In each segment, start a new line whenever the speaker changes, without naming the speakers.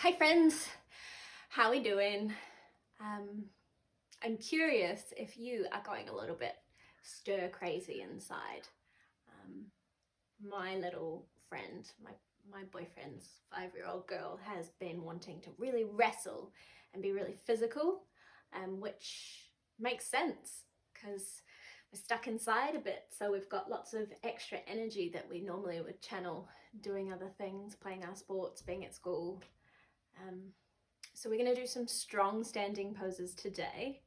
Hi friends, how we doing? I'm curious if you are going a little bit stir crazy inside. My little friend, my boyfriend's 5-year-old girl has been wanting to really wrestle and be really physical, which makes sense because we're stuck inside a bit, so we've got lots of extra energy that we normally would channel doing other things, playing our sports, being at school. So we're going to do some strong standing poses today.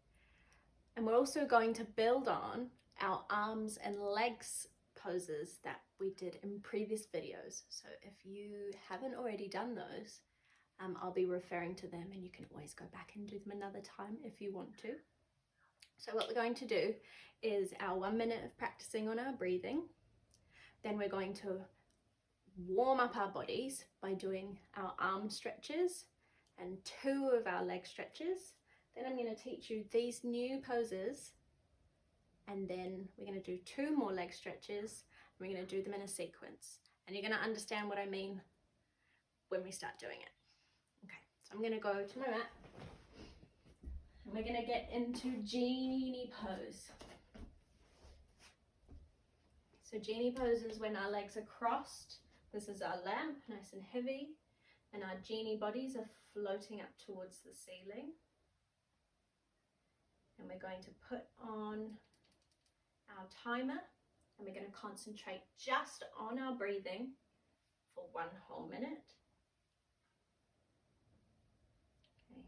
And we're also going to build on our arms and legs poses that we did in previous videos. So if you haven't already done those, I'll be referring to them and you can always go back and do them another time if you want to. So what we're going to do is our 1 minute of practicing on our breathing. Then we're going to warm up our bodies by doing our arm stretches and 2 of our leg stretches. Then I'm going to teach you these new poses, and then we're going to do 2 more leg stretches. And we're going to do them in a sequence, and you're going to understand what I mean when we start doing it. Okay, so I'm going to go to my mat and we're going to get into genie pose. So genie pose is when our legs are crossed. This is our lamp, nice and heavy, and our genie bodies are floating up towards the ceiling. And we're going to put on our timer and we're going to concentrate just on our breathing for 1 whole minute. Okay.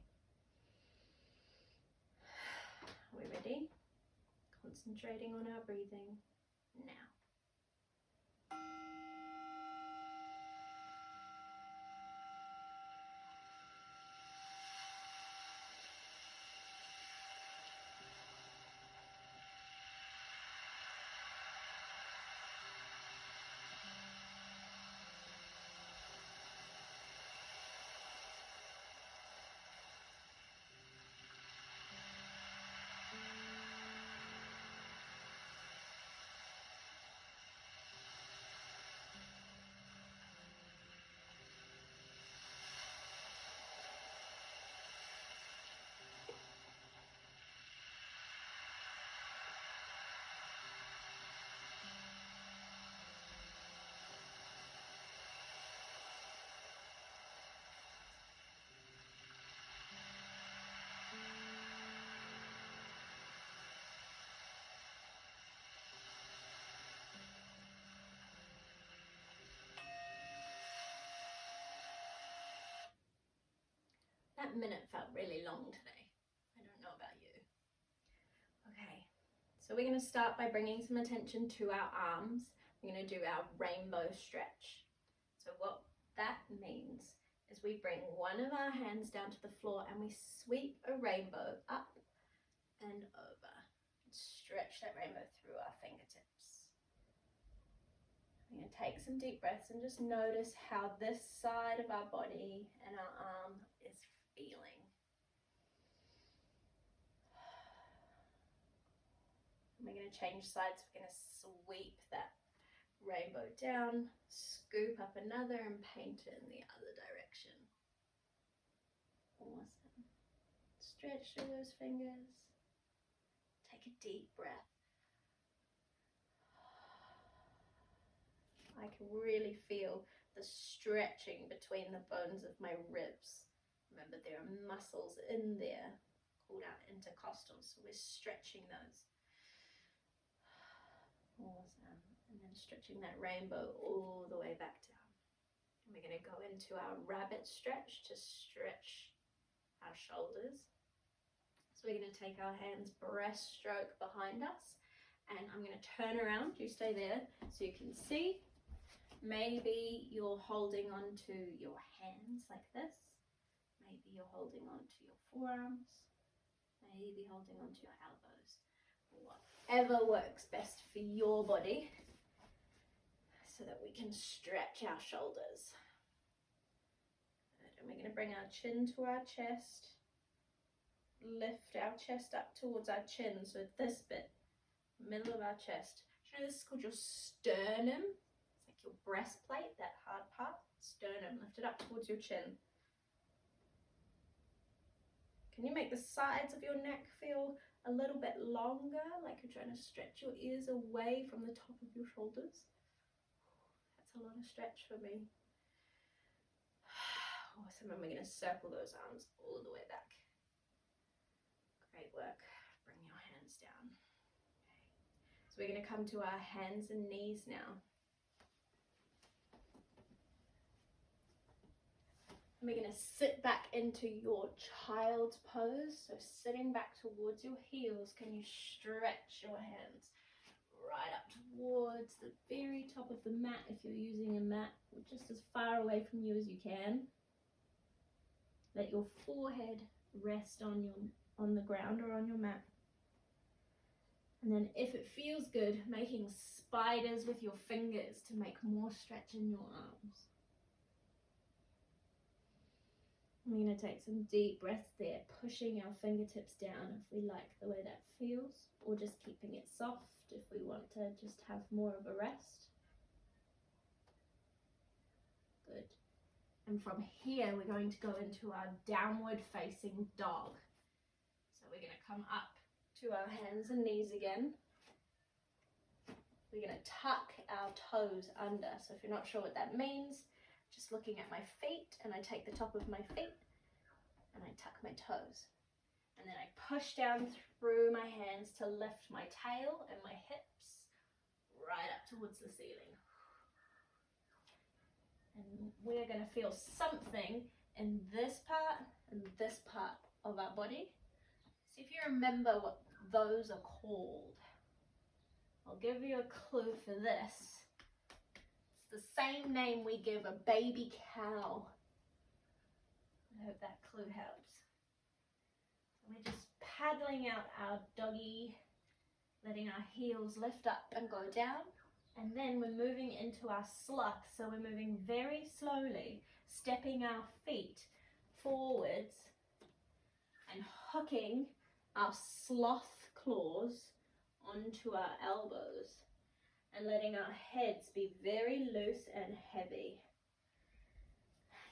Are we ready? Concentrating on our breathing now. That minute felt really long today. I don't know about you. Okay, so we're going to start by bringing some attention to our arms. We're going to do our rainbow stretch. So what that means is we bring one of our hands down to the floor and we sweep a rainbow up and over. Stretch that rainbow through our fingertips. We're going to take some deep breaths and just notice how this side of our body and our arm is feeling. And we're going to change sides. We're going to sweep that rainbow down, scoop up another and paint it in the other direction. Awesome. Stretch through those fingers. Take a deep breath. I can really feel the stretching between the bones of my ribs. Remember, there are muscles in there called our intercostals, so we're stretching those. Awesome. And then stretching that rainbow all the way back down. And we're going to go into our rabbit stretch to stretch our shoulders. So we're going to take our hands breaststroke behind us, and I'm going to turn around. You stay there so you can see. Maybe you're holding on to your hands like this. Maybe you're holding on to your forearms. Maybe holding on to your elbows. Whatever works best for your body so that we can stretch our shoulders. Good. And we're going to bring our chin to our chest. Lift our chest up towards our chin. So this bit, middle of our chest. Do you know this is called your sternum? Your breastplate, that hard part, sternum, lift it up towards your chin. Can you make the sides of your neck feel a little bit longer, like you're trying to stretch your ears away from the top of your shoulders? That's a lot of stretch for me. Awesome, and we're going to circle those arms all the way back. Great work. Bring your hands down. Okay. So we're going to come to our hands and knees now. And we're going to sit back into your child's pose. So sitting back towards your heels, can you stretch your hands right up towards the very top of the mat if you're using a mat, or just as far away from you as you can. Let your forehead rest on the ground or on your mat. And then if it feels good, making spiders with your fingers to make more stretch in your arms. I'm going to take some deep breaths there, pushing our fingertips down if we like the way that feels, or just keeping it soft if we want to just have more of a rest. Good. And from here, we're going to go into our downward facing dog. So we're going to come up to our hands and knees again. We're going to tuck our toes under. So if you're not sure what that means, just looking at my feet, and I take the top of my feet and I tuck my toes. And then I push down through my hands to lift my tail and my hips right up towards the ceiling. And we're going to feel something in this part and this part of our body. See if you remember what those are called. I'll give you a clue for this. It's the same name we give a baby cow. I hope that clue helps. So we're just paddling out our doggy, letting our heels lift up and go down. And then we're moving into our sloth. So we're moving very slowly, stepping our feet forwards and hooking our sloth claws onto our elbows and letting our heads be very loose and heavy.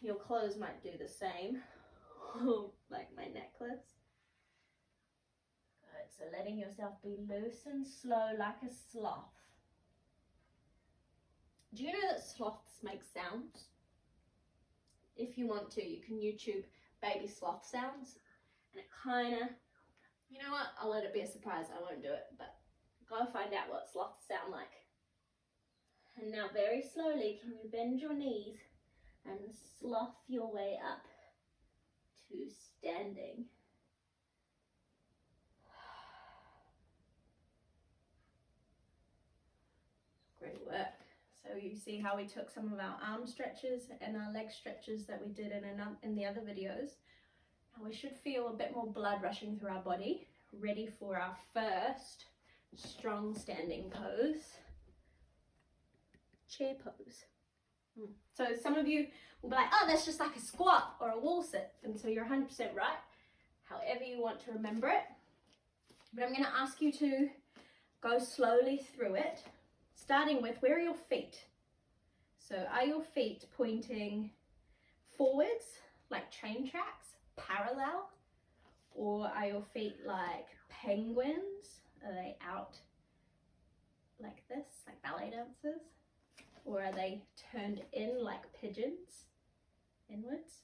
Your clothes might do the same, like my necklace. Good, so letting yourself be loose and slow like a sloth. Do you know that sloths make sounds? If you want to, you can YouTube baby sloth sounds. And it kind of, you know what, I'll let it be a surprise, I won't do it, but go find out what sloths sound like. And now very slowly, can you bend your knees and sloth your way up to standing. Great work. So you see how we took some of our arm stretches and our leg stretches that we did in the other videos. And we should feel a bit more blood rushing through our body, ready for our first strong standing pose, chair pose. So some of you will be like, oh, that's just like a squat or a wall sit. And so you're 100% right, however you want to remember it. But I'm going to ask you to go slowly through it, starting with, where are your feet? So are your feet pointing forwards like train tracks, parallel? Or are your feet like penguins? Are they out like this, like ballet dancers? Or are they turned in like pigeons, inwards?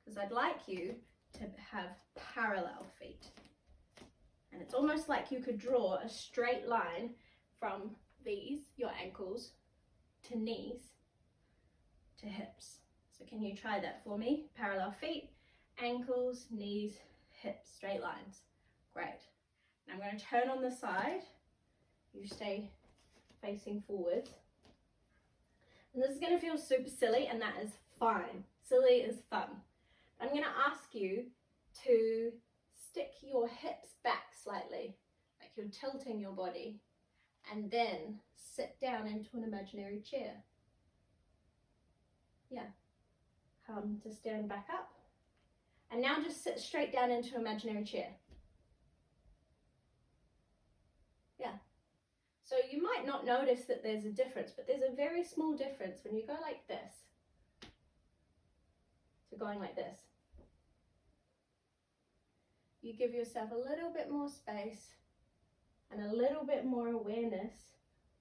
Because I'd like you to have parallel feet. And it's almost like you could draw a straight line from these, your ankles, to knees, to hips. So can you try that for me? Parallel feet, ankles, knees, hips, straight lines. Great. Now I'm going to turn on the side. You stay facing forwards. And this is going to feel super silly, and that is fine. Silly is fun. I'm going to ask you to stick your hips back slightly, like you're tilting your body, and then sit down into an imaginary chair. Yeah. Come to stand back up. And now just sit straight down into an imaginary chair. Yeah. So you might not notice that there's a difference, but there's a very small difference when you go like this to going like this. you give yourself a little bit more space and a little bit more awareness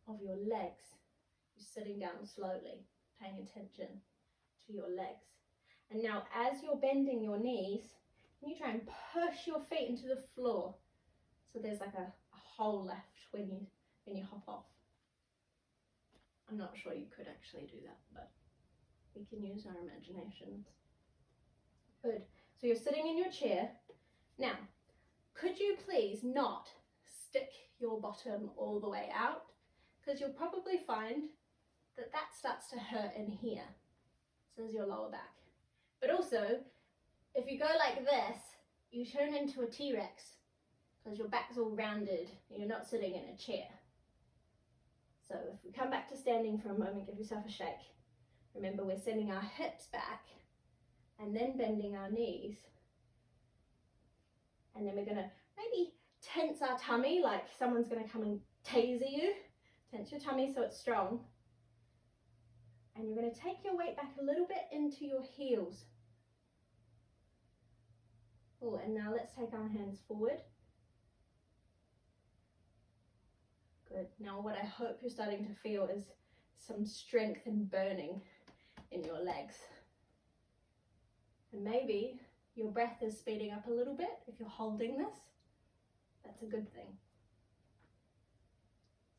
of your legs. You're sitting down slowly, paying attention to your legs. And now as you're bending your knees, you try and push your feet into the floor. So there's like a hole left when you hop off. I'm not sure you could actually do that, but we can use our imaginations. Good. So you're sitting in your chair. Now, could you please not stick your bottom all the way out? Because you'll probably find that that starts to hurt in here. So there's your lower back. But also, if you go like this, you turn into a T-Rex because your back's all rounded and you're not sitting in a chair. So if we come back to standing for a moment, give yourself a shake. Remember, we're sending our hips back and then bending our knees. And then we're gonna maybe tense our tummy, like someone's gonna come and taser you. Tense your tummy so it's strong. And you're gonna take your weight back a little bit into your heels. Oh, and now let's take our hands forward. Good. Now what I hope you're starting to feel is some strength and burning in your legs. And maybe your breath is speeding up a little bit if you're holding this. That's a good thing.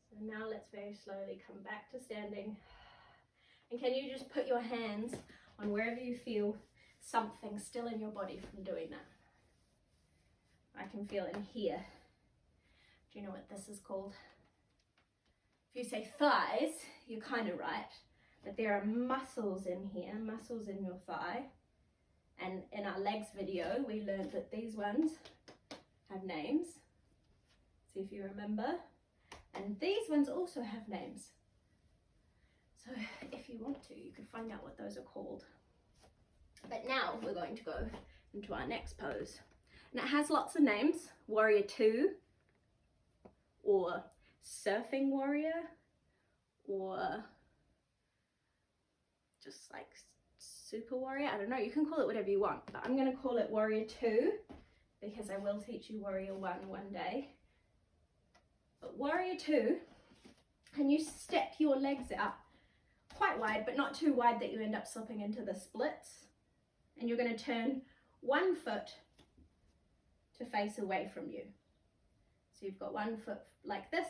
So now let's very slowly come back to standing. And can you just put your hands on wherever you feel something still in your body from doing that? I can feel in here. Do you know what this is called? If you say thighs, you're kind of right, but there are muscles in here, muscles in your thigh. And in our legs video, we learned that these ones have names. See if you remember. And these ones also have names. So if you want to, you can find out what those are called. But now we're going to go into our next pose. And it has lots of names. Warrior 2, or surfing warrior, or just like super warrior. I don't know, you can call it whatever you want, but I'm going to call it warrior 2 because I will teach you warrior 1 one day. But warrior 2, can you step your legs out quite wide, but not too wide that you end up slipping into the splits? And you're going to turn one foot to face away from you. So you've got one foot like this,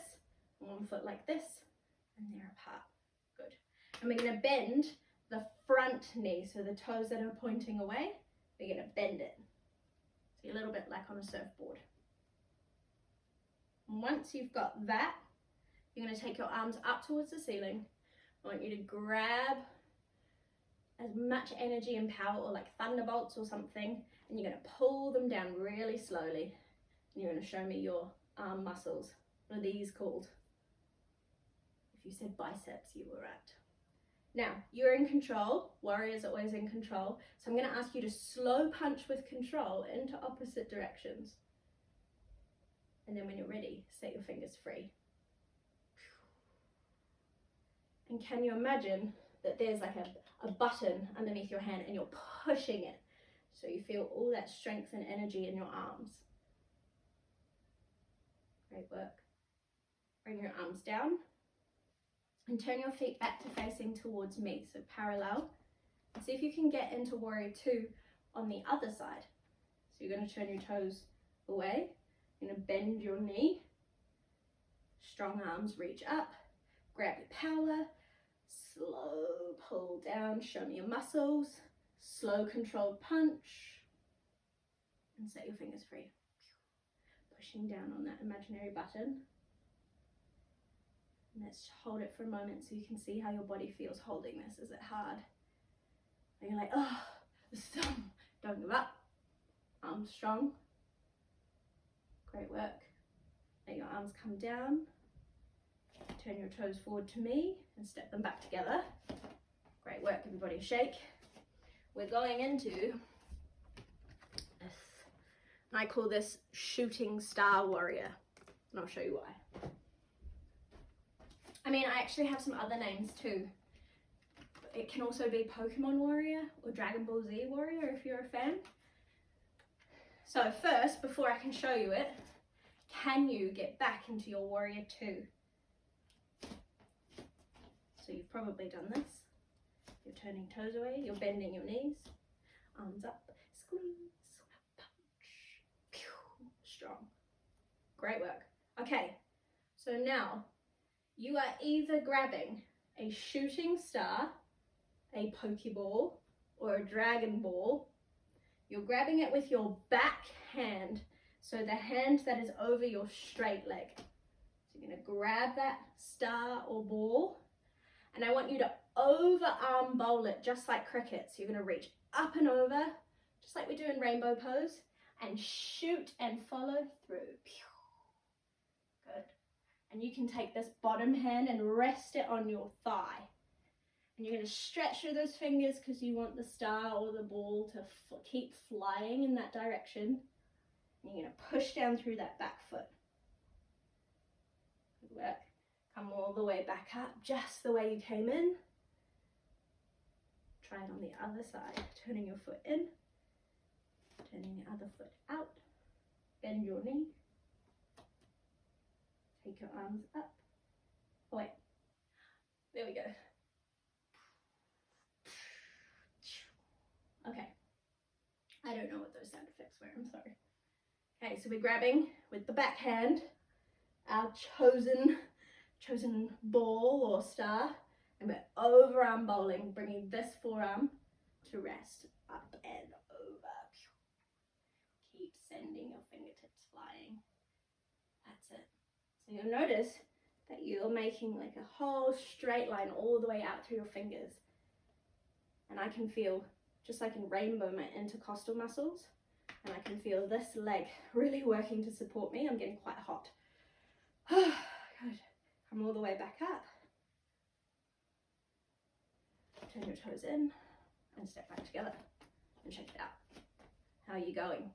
and one foot like this, and they're apart. Good. And we're going to bend the front knee, so the toes that are pointing away, we're going to bend it. So a little bit like on a surfboard. And once you've got that, you're going to take your arms up towards the ceiling. I want you to grab as much energy and power, or like thunderbolts or something, and you're going to pull them down really slowly. And you're going to show me your arm muscles. What are these called? If you said biceps, you were right. Now, you're in control. Warriors are always in control. So I'm going to ask you to slow punch with control into opposite directions. And then when you're ready, set your fingers free. And can you imagine that there's like a button underneath your hand and you're pushing it, so you feel all that strength and energy in your arms. Great work. Bring your arms down and turn your feet back to facing towards me, so parallel. And see if you can get into warrior 2 on the other side. So you're going to turn your toes away, you're going to bend your knee, strong arms reach up, grab your power, slow pull down, show me your muscles, slow controlled punch, and set your fingers free. Pushing down on that imaginary button. And let's hold it for a moment so you can see how your body feels holding this. Is it hard? And you're like, oh, don't give up. Arms strong. Great work. Let your arms come down. Turn your toes forward to me and step them back together. Great work, everybody. Shake. We're going into this. I call this shooting star warrior. And I'll show you why. I mean, I actually have some other names too. It can also be Pokemon warrior or Dragon Ball Z warrior if you're a fan. So first, before I can show you it, can you get back into your warrior two? So you've probably done this. You're turning toes away, you're bending your knees, arms up, squeeze, punch, pew, strong. Great work. Okay, so now you are either grabbing a shooting star, a pokeball, or a dragon ball. You're grabbing it with your back hand, so the hand that is over your straight leg. So you're gonna grab that star or ball, and I want you to overarm bowl it just like cricket. So you're gonna reach up and over, just like we do in rainbow pose, and shoot and follow through. Good. And you can take this bottom hand and rest it on your thigh. And you're going to stretch through those fingers because you want the star or the ball to keep flying in that direction. And you're going to push down through that back foot. Good work. Come all the way back up, just the way you came in. Try it on the other side, turning your foot in, turning the other foot out. Bend your knee. Take your arms up. Oh wait, there we go. Okay, I don't know what those sound effects were, I'm sorry. Okay, so we're grabbing with the back hand our chosen ball or star, and we're overarm bowling, bringing this forearm to rest, up and over. Keep sending your fingertips flying. That's it. So you'll notice that you're making like a whole straight line all the way out through your fingers. And I can feel, just like in rainbow, my intercostal muscles. And I can feel this leg really working to support me. I'm getting quite hot. Good. Come all the way back up. Turn your toes in and step back together and check it out. How are you going?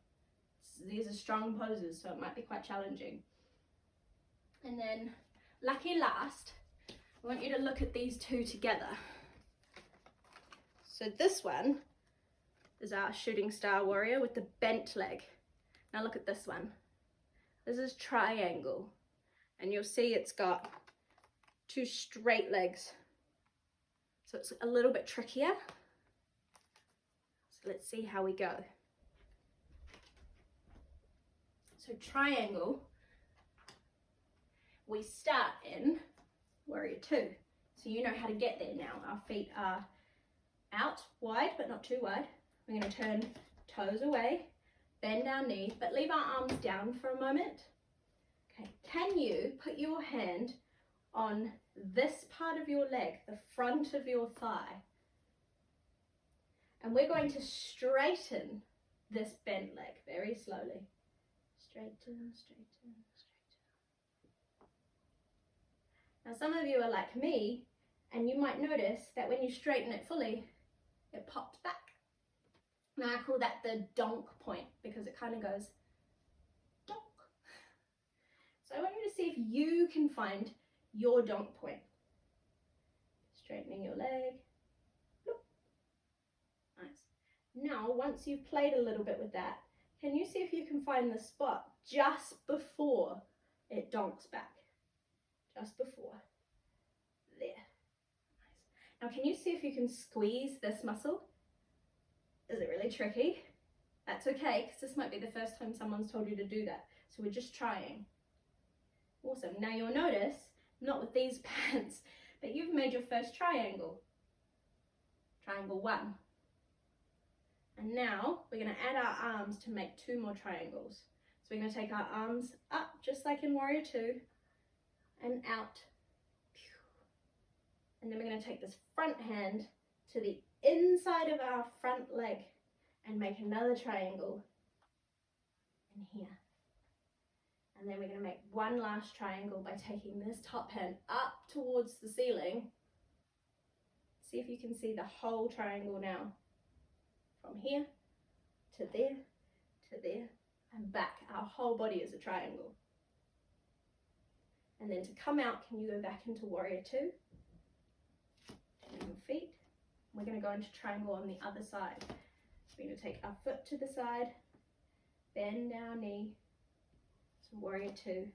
These are strong poses, so it might be quite challenging. And then, lucky last, I want you to look at these two together. So this one is our shooting star warrior with the bent leg. Now look at this one. This is triangle. And you'll see it's got two straight legs. So it's a little bit trickier. So let's see how we go. So triangle, we start in warrior two. So you know how to get there now. Our feet are out wide, but not too wide. We're going to turn toes away, bend our knee, but leave our arms down for a moment. Okay, can you put your hand on this part of your leg, the front of your thigh? And we're going to straighten this bent leg very straighten, straighten, straighten. Now some of you are like me, and you might notice that when you straighten it fully, it pops back. Now I call that the donk point because it kind of goes donk. So I want you to see if you can find your donk point. Straightening your leg. Bloop. Nice. Now once you've played a little bit with that, can you see if you can find the spot just before it donks back? Just before. There. Nice. Now can you see if you can squeeze this muscle? Is it really tricky? That's okay, because this might be the first time someone's told you to do that. So we're just trying. Awesome. Now you'll notice, not with these pants, but you've made your first triangle. Triangle one. And now we're going to add our arms to make two more triangles. So we're going to take our arms up, just like in warrior two, and out. And then we're going to take this front hand to the inside of our front leg and make another triangle in here. And then we're going to make one last triangle by taking this top hand up towards the ceiling. See if you can see the whole triangle now. From here to there, and back. Our whole body is a triangle. And then to come out, can you go back into warrior two? Turn your feet. We're going to go into triangle on the other side. So we're going to take our foot to the side, bend our knee. So warrior two.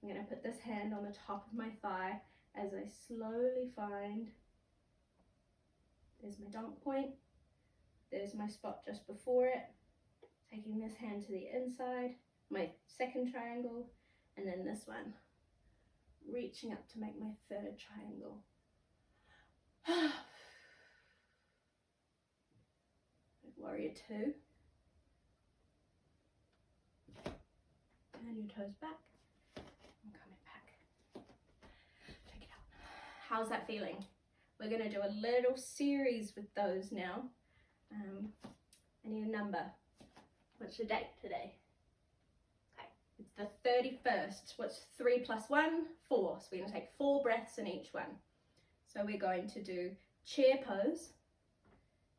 I'm going to put this hand on the top of my thigh as I slowly find, there's my donk point, there's my spot just before it, taking this hand to the inside, my second triangle, and then this one, reaching up to make my third triangle. Warrior two. Turn your toes back. I'm coming back. Check it out. How's that feeling? We're going to do a little series with those now. I need a number. What's your date today? Okay, it's the 31st. What's 3 plus 1? 4. So we're going to take 4 breaths in each one. So we're going to do chair pose,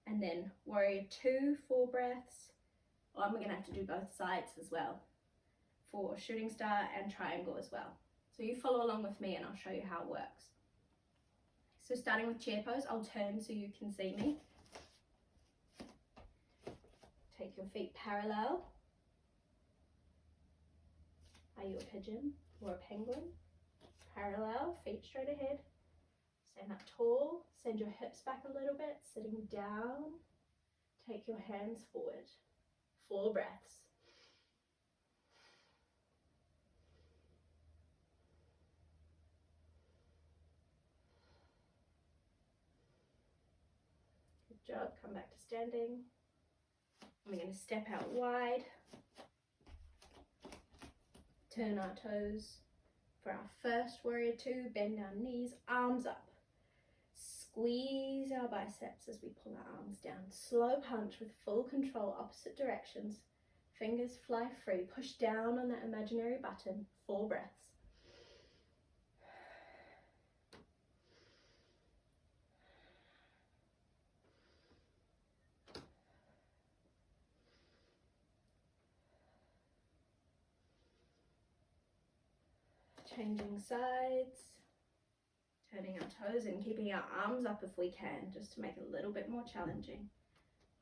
and then warrior two, 4 breaths. And we're going to have to do both sides as well, for shooting star and triangle as well. So you follow along with me and I'll show you how it works. So starting with chair pose, I'll turn so you can see me. Take your feet parallel. Are you a pigeon or a penguin? Parallel, feet straight ahead. Stand up tall, send your hips back a little bit, sitting down. Take your hands forward. 4 breaths. Good job, come back to standing. We're going to step out wide. Turn our toes. For our first warrior two, bend our knees, arms up. Squeeze our biceps as we pull our arms down. Slow punch with full control, opposite directions. Fingers fly free. Push down on that imaginary button. 4 breaths. Changing sides. Turning our toes and keeping our arms up if we can, just to make it a little bit more challenging.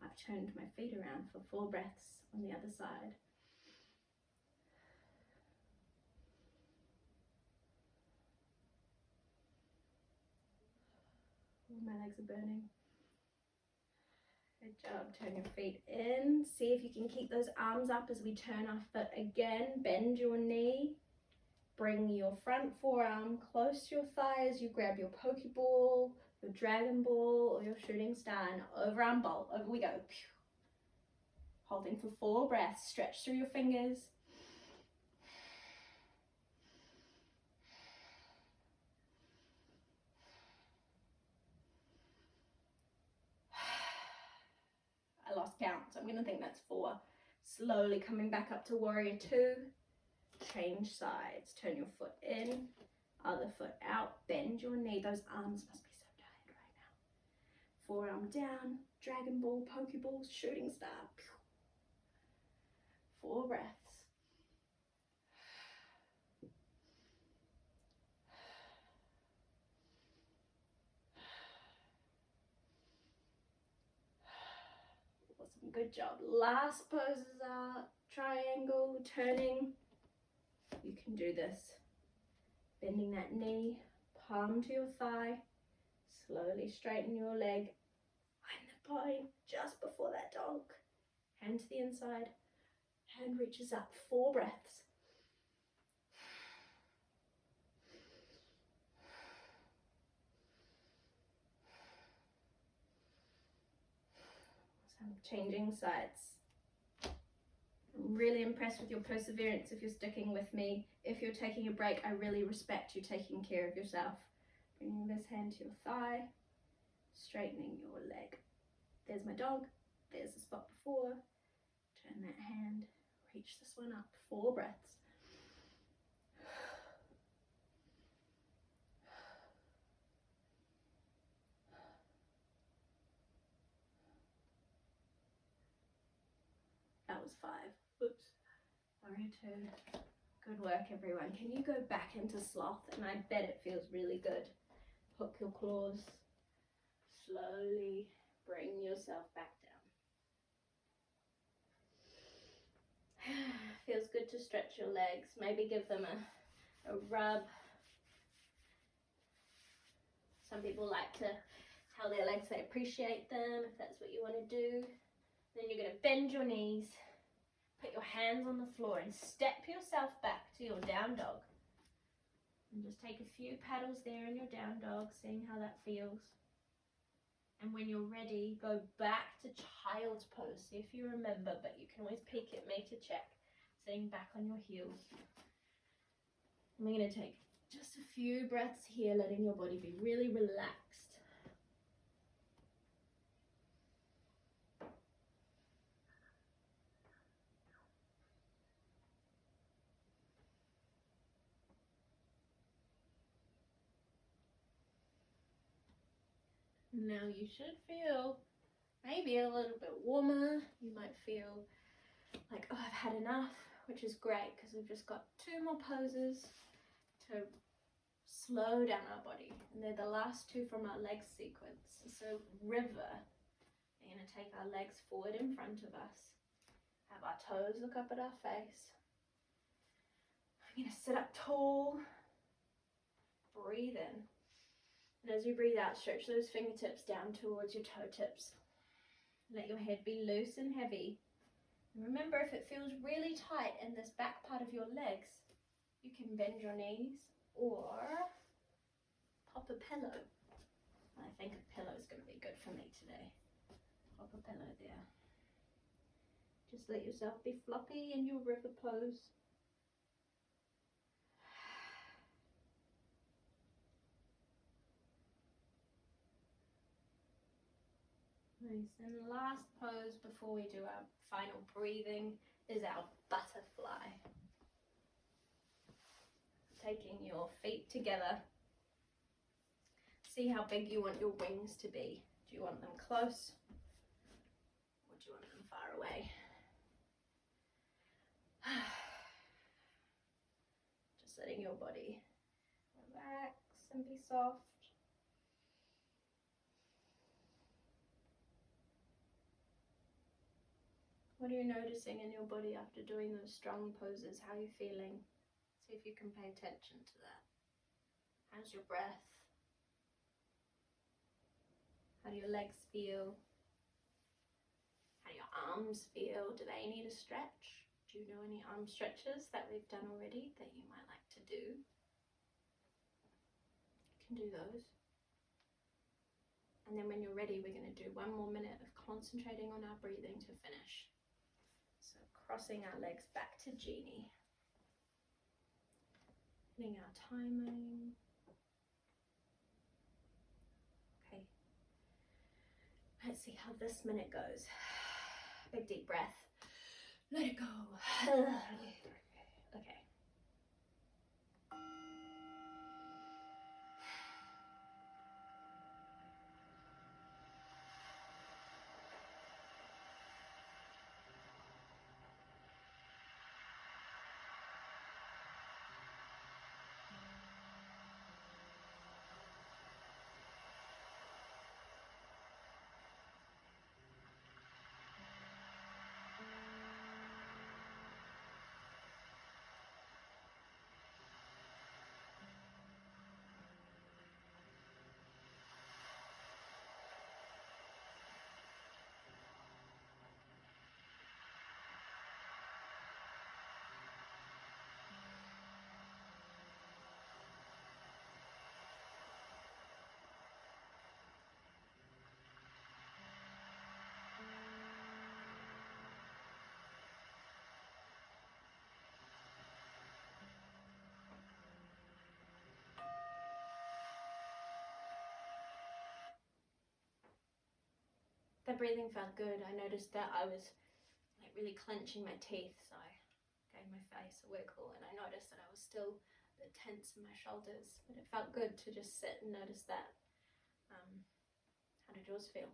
I've turned my feet around for 4 breaths on the other side. Oh, my legs are burning. Good job. Turn your feet in. See if you can keep those arms up as we turn our foot again. Bend your knee. Bring your front forearm close to your thigh as you grab your Pokeball, your Dragon Ball, or your shooting star, and overarm bolt. Over we go. Holding for 4 breaths. Stretch through your fingers. I lost count, so I'm going to think that's 4. Slowly coming back up to warrior two. Change sides. Turn your foot in, other foot out. Bend your knee. Those arms must be so tired right now. Forearm down. Dragon Ball, Pokeball, shooting star. 4 breaths. Awesome, good job. Last poses are triangle, turning. You can do this. Bending that knee, palm to your thigh. Slowly straighten your leg. Find the point just before that donk. Hand to the inside. Hand reaches up. 4 breaths. So I'm changing sides. I'm really impressed with your perseverance if you're sticking with me. If you're taking a break, I really respect you taking care of yourself. Bringing this hand to your thigh, straightening your leg. There's my dog. There's the spot before. Turn that hand, reach this one up. 4 breaths. That was 5. Oops. Warrior two. Good work, everyone. Can you go back into sloth? And I bet it feels really good. Hook your claws. Slowly bring yourself back down. good to stretch your legs. Maybe give them a rub. Some people like to tell their legs they appreciate them, if that's what you want to do. Then you're going to bend your knees, put your hands on the floor and step yourself back to your down dog. And just take a few paddles there in your down dog, seeing how that feels. And when you're ready, go back to child's pose. See if you remember, but you can always peek at me to check. Sitting back on your heels. And we're going to take just a few breaths here, letting your body be really relaxed. Now you should feel maybe a little bit warmer. You might feel like, oh, I've had enough, which is great because we've just got 2 more poses to slow down our body. And they're the last 2 from our legs sequence. So river, we're going to take our legs forward in front of us. Have our toes look up at our face. I'm going to sit up tall. Breathe in. And as you breathe out, stretch those fingertips down towards your toe tips. Let your head be loose and heavy. And remember, if it feels really tight in this back part of your legs, you can bend your knees or pop a pillow. I think a pillow is going to be good for me today. Pop a pillow there. Just let yourself be floppy in your river pose. Nice. And the last pose before we do our final breathing is our butterfly. Taking your feet together. See how big you want your wings to be. Do you want them close or do you want them far away? Just letting your body relax and be soft. What are you noticing in your body after doing those strong poses? How are you feeling? See if you can pay attention to that. How's your breath? How do your legs feel? How do your arms feel? Do they need a stretch? Do you know any arm stretches that we've done already that you might like to do? You can do those. And then when you're ready, we're going to do 1 more minute of concentrating on our breathing to finish. So crossing our legs back to Genie. Hitting our timing. Okay. Let's see how this minute goes. Big deep breath. Let it go. Okay. The breathing felt good. I noticed that I was like really clenching my teeth, so I gave my face a wiggle, and I noticed that I was still a bit tense in my shoulders, but it felt good to just sit and notice that. How did yours feel?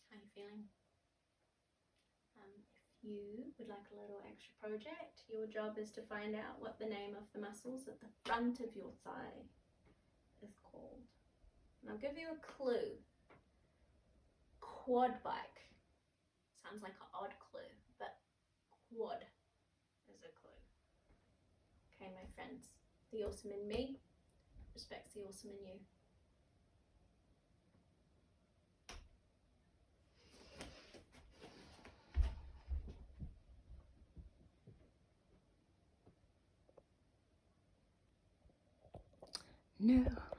How are you feeling? If you would like a little extra project, your job is to find out what the name of the muscles at the front of your thigh is called. And I'll give you a clue. Quad bike. Sounds like an odd clue, but quad is a clue. Okay, my friends, the awesome in me respects the awesome in you. No.